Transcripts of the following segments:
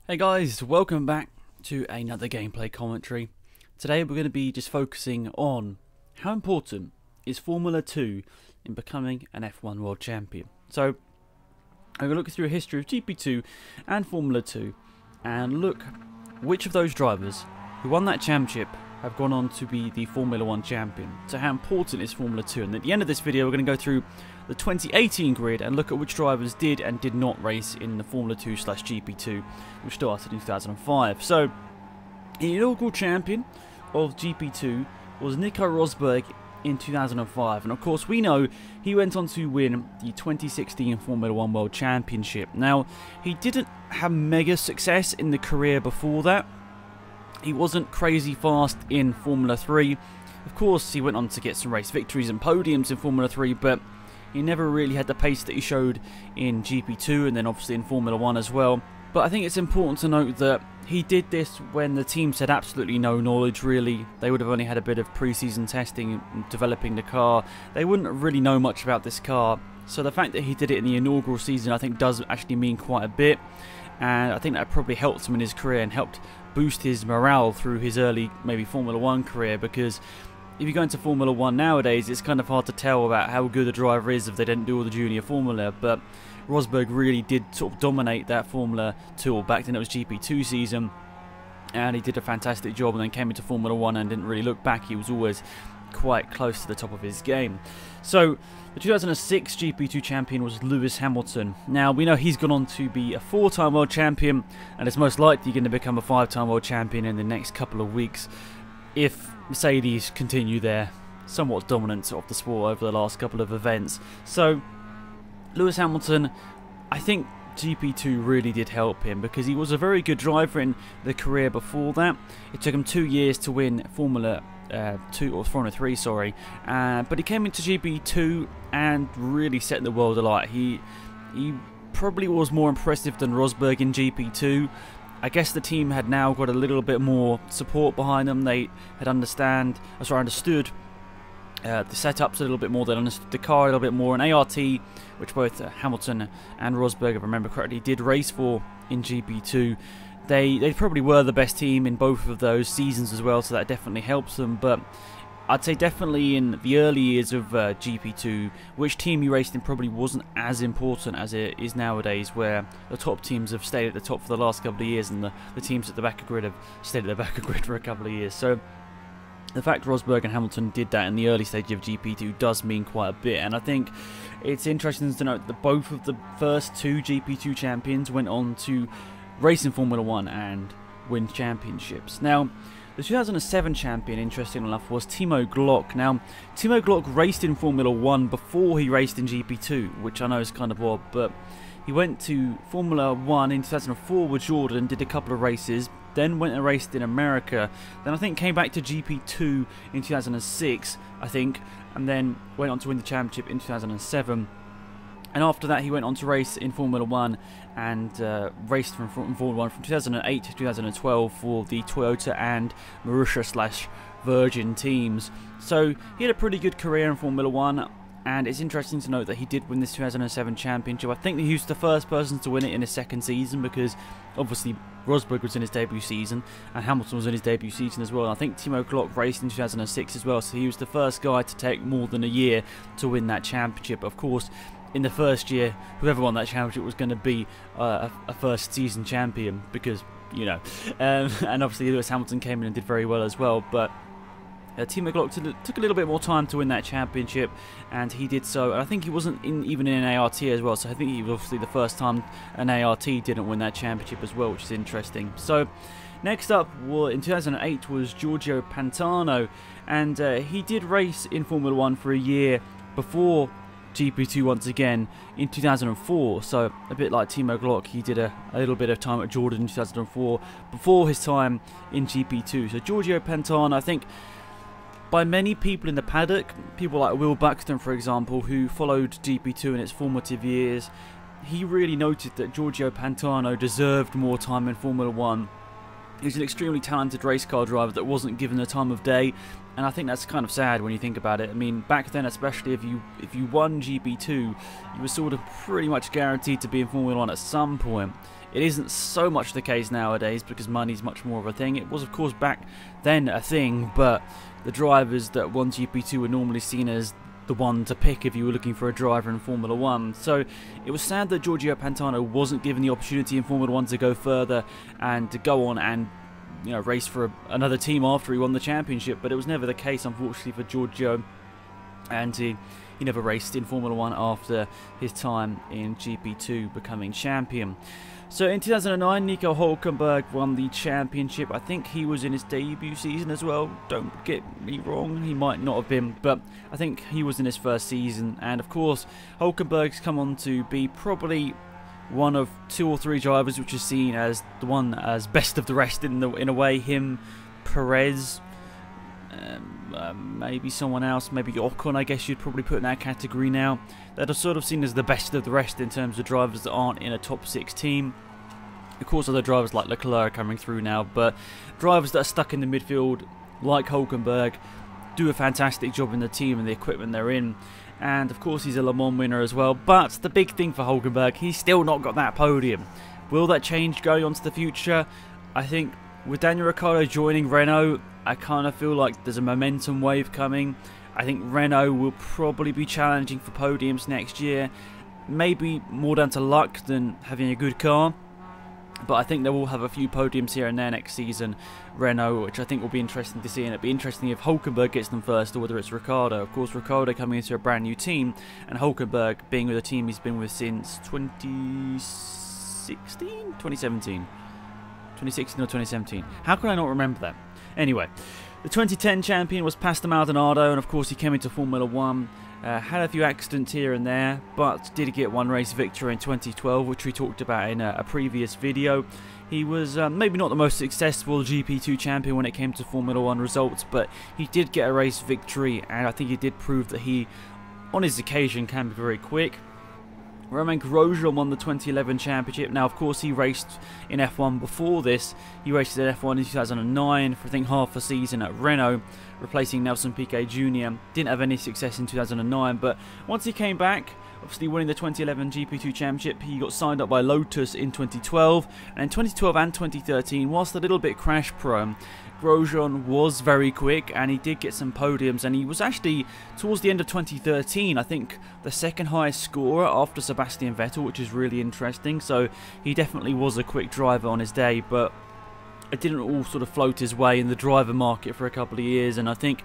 Hey guys, welcome back to another gameplay commentary. Today we're going to be just focusing on how important is Formula 2 in becoming an F1 World Champion. So I'm going to look through a history of GP2 and Formula 2 and look which of those drivers who won that championship have gone on to be the Formula 1 champion. So how important is Formula 2? And at the end of this video we're going to go through the 2018 grid and look at which drivers did and did not race in the Formula 2/GP2, which started in 2005. So the inaugural champion of GP2 was Nico Hlkenberg in 2005, and of course we know he went on to win the 2016 Formula 1 World Championship. Now, he didn't have mega success in the career before that. He wasn't crazy fast in Formula 3. Of course, he went on to get some race victories and podiums in Formula 3, but he never really had the pace that he showed in GP2 and then obviously in Formula 1 as well. But I think it's important to note that he did this when the teams had absolutely no knowledge really. They would have only had a bit of pre-season testing and developing the car. They wouldn't really know much about this car. So the fact that he did it in the inaugural season I think does actually mean quite a bit. And I think that probably helped him in his career and helped boost his morale through his early maybe Formula 1 career, because if you go into Formula 1 nowadays, it's kind of hard to tell about how good a driver is if they didn't do all the junior formula. But Rosberg really did sort of dominate that Formula 2, or back then it was GP2 season, and he did a fantastic job and then came into Formula 1 and didn't really look back. He was always quite close to the top of his game. So the 2006 GP2 champion was Lewis Hamilton. Now we know he's gone on to be a 4-time world champion, and it's most likely going to become a 5-time world champion in the next couple of weeks if Mercedes continue their somewhat dominance of the sport over the last couple of events. So Lewis Hamilton, I think GP2 really did help him because he was a very good driver in the career before that. It took him 2 years to win Formula 3, sorry, but he came into GP2 and really set the world alight. He probably was more impressive than Rosberg in GP2. I guess the team had now got a little bit more support behind them. They had understood the setups a little bit more. They understood the car a little bit more. And ART, which both Hamilton and Rosberg, if I remember correctly, did race for in GP2. They probably were the best team in both of those seasons as well, so that definitely helps them. But I'd say definitely in the early years of GP2, which team you raced in probably wasn't as important as it is nowadays, where the top teams have stayed at the top for the last couple of years and the teams at the back of grid have stayed at the back of grid for a couple of years. So the fact Rosberg and Hamilton did that in the early stage of GP2 does mean quite a bit, and I think it's interesting to note that both of the first two GP2 champions went on to race in Formula 1 and win championships. Now, the 2007 champion, interesting enough, was Timo Glock. Now, Timo Glock raced in Formula 1 before he raced in GP2, which I know is kind of odd, but he went to Formula 1 in 2004 with Jordan, did a couple of races, then went and raced in America, then I think came back to GP2 in 2006, I think, and then went on to win the championship in 2007. And after that he went on to race in Formula 1 and raced from Formula 1 from 2008 to 2012 for the Toyota and Marussia/Virgin teams. So he had a pretty good career in Formula 1, and it's interesting to note that he did win this 2007 championship. I think that he was the first person to win it in his second season, because obviously Rosberg was in his debut season and Hamilton was in his debut season as well. And I think Timo Glock raced in 2006 as well, so he was the first guy to take more than a year to win that championship. Of course, in the first year, whoever won that championship was going to be a first season champion, because, you know, and obviously Lewis Hamilton came in and did very well as well. But Timo Glock took a little bit more time to win that championship, and he did so. And I think he wasn't even in an ART as well, so I think he was obviously the first time an ART didn't win that championship as well, which is interesting. So next up in 2008 was Giorgio Pantano, and he did race in Formula 1 for a year before GP2 once again in 2004, so a bit like Timo Glock, he did a little bit of time at Jordan in 2004 before his time in GP2. So Giorgio Pantano, I think by many people in the paddock, people like Will Buxton for example, who followed GP2 in its formative years, he really noted that Giorgio Pantano deserved more time in Formula 1 He's an extremely talented race car driver that wasn't given the time of day, and I think that's kind of sad when you think about it. I mean, back then, especially if you won GP2, you were sort of pretty much guaranteed to be in Formula 1 at some point. It isn't so much the case nowadays because money's much more of a thing. It was, of course, back then a thing, but the drivers that won GP2 were normally seen as the one to pick if you were looking for a driver in Formula 1. So it was sad that Giorgio Pantano wasn't given the opportunity in Formula 1 to go further and to go on and, you know, race for another team after he won the championship, but it was never the case, unfortunately, for Giorgio, and he never raced in Formula 1 after his time in GP2 becoming champion. So in 2009, Nico Hlkenberg won the championship. I think he was in his debut season as well. Don't get me wrong, he might not have been, but I think he was in his first season. And of course, Hlkenberg's come on to be probably one of 2 or 3 drivers which is seen as the one as best of the rest in a way. Him, Perez, maybe someone else, maybe Ocon, I guess you'd probably put in that category now, that are sort of seen as the best of the rest in terms of drivers that aren't in a top 6 team. Of course, other drivers like Leclerc coming through now, but drivers that are stuck in the midfield like Hlkenberg do a fantastic job in the team and the equipment they're in. And of course, he's a Le Mans winner as well. But the big thing for Hlkenberg, he's still not got that podium. Will that change going on to the future? I think with Daniel Ricciardo joining Renault, I kind of feel like there's a momentum wave coming. I think Renault will probably be challenging for podiums next year. Maybe more down to luck than having a good car. But I think they will have a few podiums here and there next season, Renault, which I think will be interesting to see. And it'll be interesting if Hlkenberg gets them first or whether it's Ricciardo. Of course, Ricciardo coming into a brand new team, and Hlkenberg being with a team he's been with since 2016? 2017. 2016 or 2017. How can I not remember that? Anyway, the 2010 champion was Pastor Maldonado, and of course he came into Formula 1. Had a few accidents here and there, but did get one race victory in 2012, which we talked about in a previous video. He was maybe not the most successful GP2 champion when it came to Formula 1 results, but he did get a race victory, and I think he did prove that he, on his occasion, can be very quick. Romain Grosjean won the 2011 championship. Now, of course, he raced in F1 before this. He raced in F1 in 2009 for, I think, half a season at Renault, replacing Nelson Piquet Jr. Didn't have any success in 2009, but once he came back, obviously winning the 2011 GP2 championship, he got signed up by Lotus in 2012. And in 2012 and 2013, whilst a little bit crash-prone, Grosjean was very quick, and he did get some podiums, and he was actually, towards the end of 2013, I think, the second highest scorer after Sebastian Vettel, which is really interesting. So he definitely was a quick driver on his day, but it didn't all sort of float his way in the driver market for a couple of years, and I think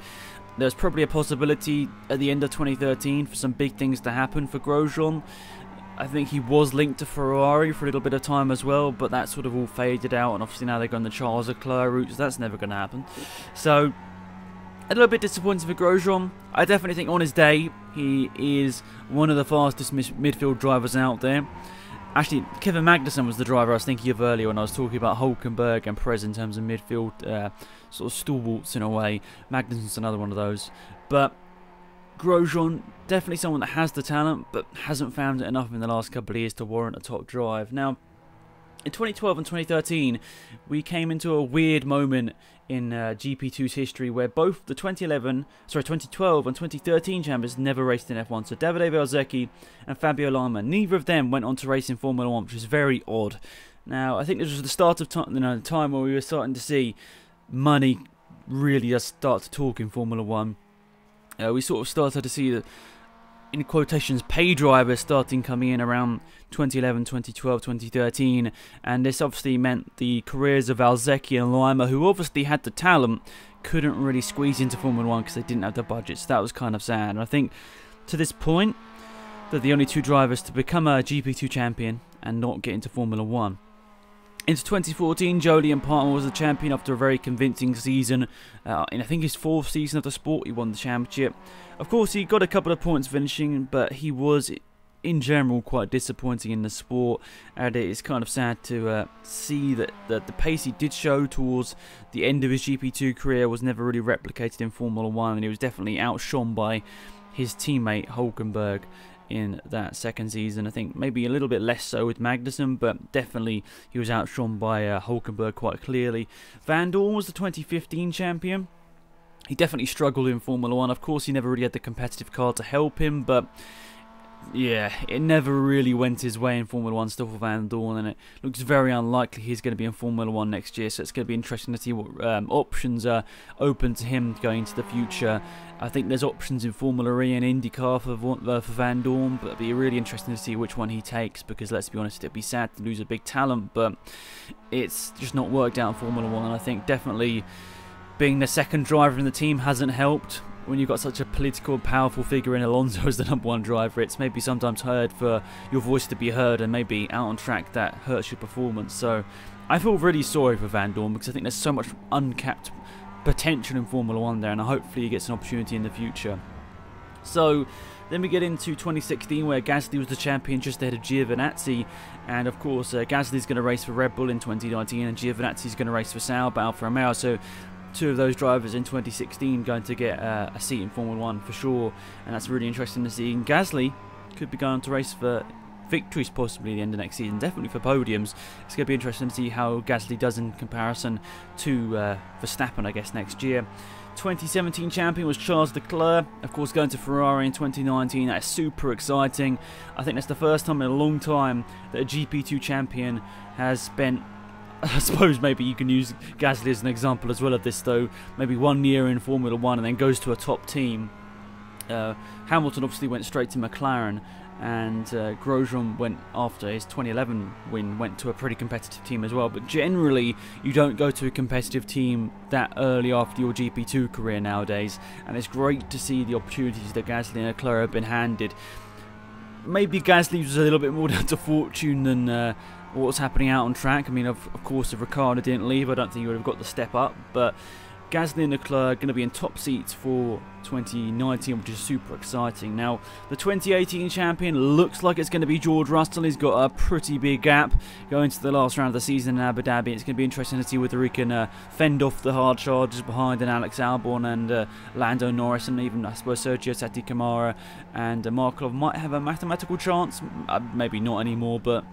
there's probably a possibility at the end of 2013 for some big things to happen for Grosjean. I think he was linked to Ferrari for a little bit of time as well, but that sort of all faded out, and obviously now they're going the Charles Leclerc route, so that's never going to happen. So, a little bit disappointing for Grosjean. I definitely think on his day, he is one of the fastest midfield drivers out there. Actually, Kevin Magnussen was the driver I was thinking of earlier when I was talking about Hlkenberg and Perez in terms of midfield sort of stalwarts in a way. Magnussen's another one of those. But Grosjean, definitely someone that has the talent, but hasn't found it enough in the last couple of years to warrant a top drive. Now, in 2012 and 2013, we came into a weird moment in GP2's history where both the 2012 and 2013 champions never raced in F1. So Davide Valsecchi and Fabio Lama, neither of them went on to race in Formula 1, which is very odd. Now, I think this was the start of the time where we were starting to see money really just start to talk in Formula 1. We sort of started to see the, in quotations, pay drivers starting coming in around 2011, 2012, 2013, and this obviously meant the careers of Valsecchi and Lima, who obviously had the talent, couldn't really squeeze into Formula 1 because they didn't have the budget, so that was kind of sad. And I think to this point, they're the only two drivers to become a GP2 champion and not get into Formula 1. Into 2014, Jolyon Palmer was the champion after a very convincing season. In I think his 4th season of the sport, he won the championship. Of course, he got a couple of points finishing, but he was, in general, quite disappointing in the sport. And it is kind of sad to see that the pace he did show towards the end of his GP2 career was never really replicated in Formula 1. And he was definitely outshone by his teammate Hlkenberg. in that second season. I think maybe a little bit less so with Magnussen, but definitely he was outshone by Hlkenberg quite clearly. Van Dorn was the 2015 champion. He definitely struggled in Formula 1. Of course, he never really had the competitive car to help him, but yeah, it never really went his way in Formula 1 still for Van Dorn, and it looks very unlikely he's going to be in Formula 1 next year, so it's going to be interesting to see what options are open to him going into the future. I think there's options in Formula E and IndyCar for Van Dorn, but it'll be really interesting to see which one he takes, because let's be honest, it'd be sad to lose a big talent, but it's just not worked out in Formula 1, and I think definitely being the second driver in the team hasn't helped. When you've got such a political and powerful figure in Alonso as the #1 driver, it's maybe sometimes hard for your voice to be heard, and maybe out on track that hurts your performance. So I feel really sorry for Van Dorn, because I think there's so much uncapped potential in Formula 1 there, and hopefully he gets an opportunity in the future. So then we get into 2016, where Gasly was the champion just ahead of Giovinazzi, and of course Gasly's going to race for Red Bull in 2019, and Giovinazzi's going to race for Sauber, Alfa Romeo. So two of those drivers in 2016 going to get a seat in Formula 1 for sure, and that's really interesting to see. And Gasly could be going to race for victories possibly at the end of next season, definitely for podiums. It's going to be interesting to see how Gasly does in comparison to Verstappen, I guess, next year. 2017 champion was Charles Leclerc, of course going to Ferrari in 2019. That is super exciting. I think that's the first time in a long time that a GP2 champion has spent, I suppose maybe you can use Gasly as an example as well of this though, maybe 1 year in Formula 1 and then goes to a top team. Hamilton obviously went straight to McLaren, and Grosjean went, after his 2011 win, went to a pretty competitive team as well. But generally you don't go to a competitive team that early after your GP2 career nowadays, and it's great to see the opportunities that Gasly and Leclerc have been handed. Maybe Gasly was a little bit more down to fortune than what's happening out on track. I mean, of course, if Ricciardo didn't leave, I don't think he would have got the step up. But Gasly and Leclerc are going to be in top seats for 2019, which is super exciting. Now, the 2018 champion looks like it's going to be George Russell. He's got a pretty big gap going to the last round of the season in Abu Dhabi. It's going to be interesting to see whether he can fend off the hard charges behind an Alex Albon and Lando Norris, and even, I suppose, Sergio Seti Camara and Markov might have a mathematical chance. Maybe not anymore, but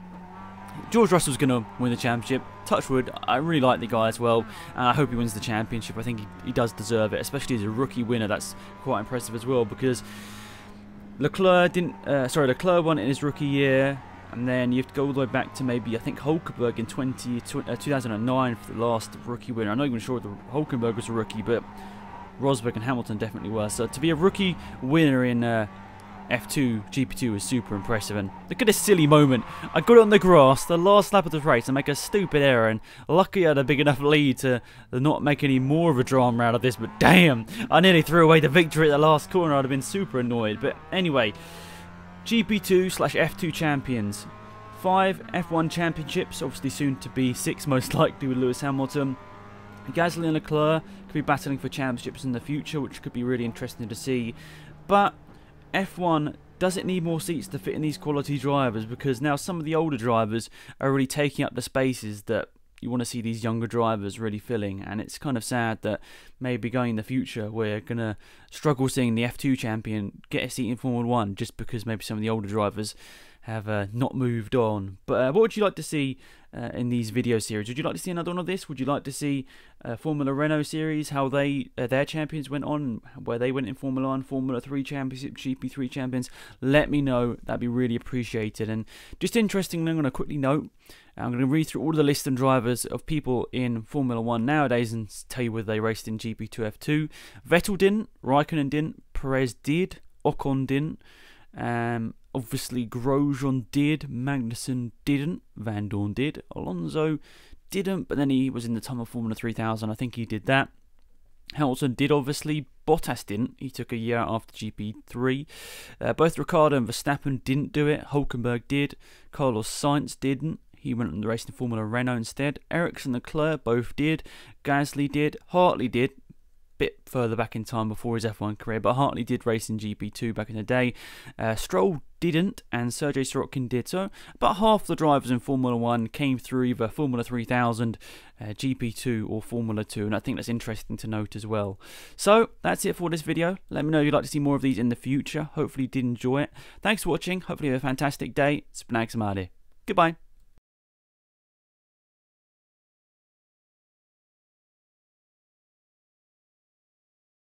George Russell's going to win the championship. Touch wood, I really like the guy as well, and I hope he wins the championship. I think he does deserve it, especially as a rookie winner. That's quite impressive as well, because Leclerc won it in his rookie year, and then you have to go all the way back to maybe, I think, Hlkenberg in 2009 for the last rookie winner. I'm not even sure that Hlkenberg was a rookie, but Rosberg and Hamilton definitely were. So to be a rookie winner in F2 GP2 is super impressive. And look at this silly moment. I got it on the grass the last lap of the race and make a stupid error, and lucky I had a big enough lead to not make any more of a drama out of this, but damn, I nearly threw away the victory at the last corner. I'd have been super annoyed. But anyway, GP2/F2 champions, 5 F1 championships, obviously soon to be 6 most likely with Lewis Hamilton. Gasly and Leclerc could be battling for championships in the future, which could be really interesting to see. But F1 doesn't need more seats to fit in these quality drivers, because now some of the older drivers are really taking up the spaces that you want to see these younger drivers really filling, and it's kind of sad that maybe going in the future we're going to struggle seeing the F2 champion get a seat in Formula 1 just because maybe some of the older drivers have not moved on. But what would you like to see in these video series? Would you like to see another one of this? Would you like to see Formula Renault series, how their champions went on, where they went in Formula 1, Formula 3 championship, GP3 champions? Let me know. That'd be really appreciated. And just interestingly, I'm going to quickly note, I'm going to read through all the list and drivers of people in Formula 1 nowadays and tell you whether they raced in GP2, F2. Vettel didn't, Raikkonen didn't, Perez did, Ocon didn't. Obviously Grosjean did, Magnussen didn't, Van Dorn did, Alonso didn't, but then he was in the time of Formula 3000, I think he did that. Hamilton did, obviously. Bottas didn't, he took a year out after GP3. Both Ricciardo and Verstappen didn't do it. Hlkenberg did, Carlos Sainz didn't, he went on the race in Formula Renault instead. Ericsson and Leclerc both did, Gasly did, Hartley did, bit further back in time before his F1 career, but Hartley did race in GP2 back in the day. Stroll didn't, and Sergei Sorokin did. So about half the drivers in Formula 1 came through either Formula 3000, GP2 or Formula 2, and I think that's interesting to note as well. So that's it for this video. Let me know if you'd like to see more of these in the future. Hopefully you did enjoy it. Thanks for watching. Hopefully you have a fantastic day. It's been Goodbye.